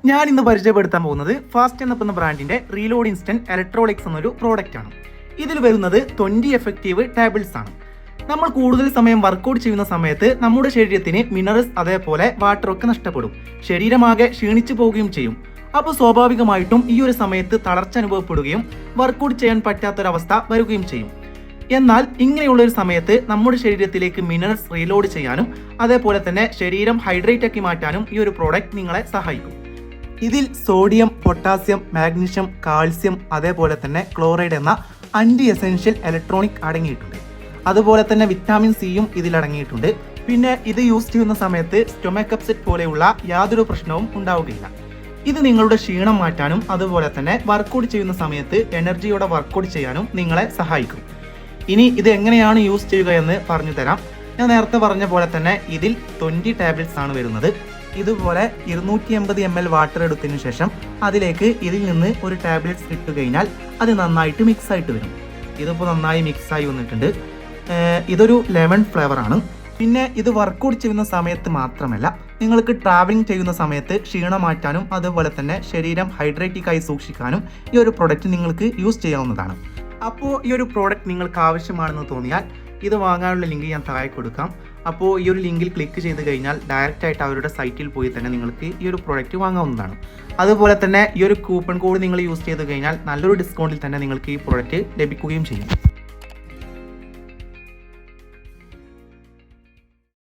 ഞാൻ ഇന്ന് പരിചയപ്പെടുത്താൻ പോകുന്നത് ഫാസ്റ്റ് എന്ന ബ്രാൻഡിന്റെ റീലോഡ് ഇൻസ്റ്റന്റ് ഇലക്ട്രോളിക്സ് എന്നൊരു പ്രോഡക്റ്റ് ആണ്. ഇതിൽ വരുന്നത് 20 എഫക്റ്റീവ് ടാബ്ലറ്റ്സ് ആണ്. നമ്മൾ കൂടുതൽ സമയം വർക്കൗട്ട് ചെയ്യുന്ന സമയത്ത് നമ്മുടെ ശരീരത്തിന് മിനറൽസ് അതേപോലെ വാട്ടർ ഒക്കെ നഷ്ടപ്പെടും. ശരീരമാകെ ക്ഷീണിച്ചു പോവുകയും ചെയ്യും. അപ്പോൾ സ്വാഭാവികമായിട്ടും ഈ ഒരു സമയത്ത് തളർച്ച അനുഭവപ്പെടുകയും വർക്കൗട്ട് ചെയ്യാൻ പറ്റാത്തൊരവസ്ഥ വരികയും ചെയ്യും. എന്നാൽ ഇങ്ങനെയുള്ളൊരു സമയത്ത് നമ്മുടെ ശരീരത്തിലേക്ക് മിനറൽസ് റീലോഡ് ചെയ്യാനും അതേപോലെ തന്നെ ശരീരം ഹൈഡ്രേറ്റ് ആക്കി മാറ്റാനും ഈ ഒരു പ്രോഡക്റ്റ് നിങ്ങളെ സഹായിക്കും. ഇതിൽ സോഡിയം, പൊട്ടാസ്യം, മാഗ്നീഷ്യം, കാൽസ്യം അതേപോലെ തന്നെ ക്ലോറൈഡ് എന്ന ആന്റി എസെൻഷ്യൽ ഇലക്ട്രോണിക് അടങ്ങിയിട്ടുണ്ട്. അതുപോലെ തന്നെ വിറ്റാമിൻ സിയും ഇതിൽ അടങ്ങിയിട്ടുണ്ട്. പിന്നെ ഇത് യൂസ് ചെയ്യുന്ന സമയത്ത് സ്റ്റൊമക് അപ്സെറ്റ് പോലെയുള്ള യാതൊരു പ്രശ്നവും ഉണ്ടാവുകയില്ല. ഇത് നിങ്ങളുടെ ക്ഷീണം മാറ്റാനും അതുപോലെ തന്നെ വർക്കൗട്ട് ചെയ്യുന്ന സമയത്ത് എനർജിയോടെ വർക്കൗട്ട് ചെയ്യാനും നിങ്ങളെ സഹായിക്കും. ഇനി ഇത് എങ്ങനെയാണ് യൂസ് ചെയ്യുക എന്ന് പറഞ്ഞു തരാം. ഞാൻ നേരത്തെ പറഞ്ഞ പോലെ തന്നെ ഇതിൽ 20 ടാബ്ലറ്റ്സ് ആണ് വരുന്നത്. ഇതുപോലെ 280 ml വാട്ടർ എടുത്തതിനു ശേഷം അതിലേക്ക് ഇതിൽ നിന്ന് ഒരു ടാബ്ലറ്റ്സ് ഇട്ട് കഴിഞ്ഞാൽ അത് നന്നായിട്ട് മിക്സ് ആയിട്ട് വരും. ഇതിപ്പോൾ നന്നായി മിക്സായി വന്നിട്ടുണ്ട്. ഇതൊരു ലെമൺ ഫ്ലേവർ ആണ്. പിന്നെ ഇത് വർക്കൗട്ട് ചെയ്യുന്ന സമയത്ത് മാത്രമല്ല, നിങ്ങൾക്ക് ട്രാവലിംഗ് ചെയ്യുന്ന സമയത്ത് ക്ഷീണം മാറ്റാനും അതുപോലെ തന്നെ ശരീരം ഹൈഡ്രേറ്റിക്കായി സൂക്ഷിക്കാനും ഈ ഒരു പ്രൊഡക്റ്റ് നിങ്ങൾക്ക് യൂസ് ചെയ്യാവുന്നതാണ്. അപ്പോൾ ഈ ഒരു പ്രോഡക്റ്റ് നിങ്ങൾക്ക് ആവശ്യമാണെന്ന് തോന്നിയാൽ ഇത് വാങ്ങാനുള്ള ലിങ്ക് ഞാൻ താഴെ കൊടുക്കാം. അപ്പോൾ ഈ ഒരു ലിങ്കിൽ ക്ലിക്ക് ചെയ്ത് കഴിഞ്ഞാൽ ഡയറക്റ്റായിട്ട് അവരുടെ സൈറ്റിൽ പോയി തന്നെ നിങ്ങൾക്ക് ഈ ഒരു പ്രോഡക്റ്റ് വാങ്ങാവുന്നതാണ്. അതുപോലെ തന്നെ ഈ ഒരു കൂപ്പൺ കോഡ് നിങ്ങൾ യൂസ് ചെയ്ത് കഴിഞ്ഞാൽ നല്ലൊരു ഡിസ്കൗണ്ടിൽ തന്നെ നിങ്ങൾക്ക് ഈ പ്രോഡക്റ്റ് ലഭിക്കുകയും ചെയ്യും.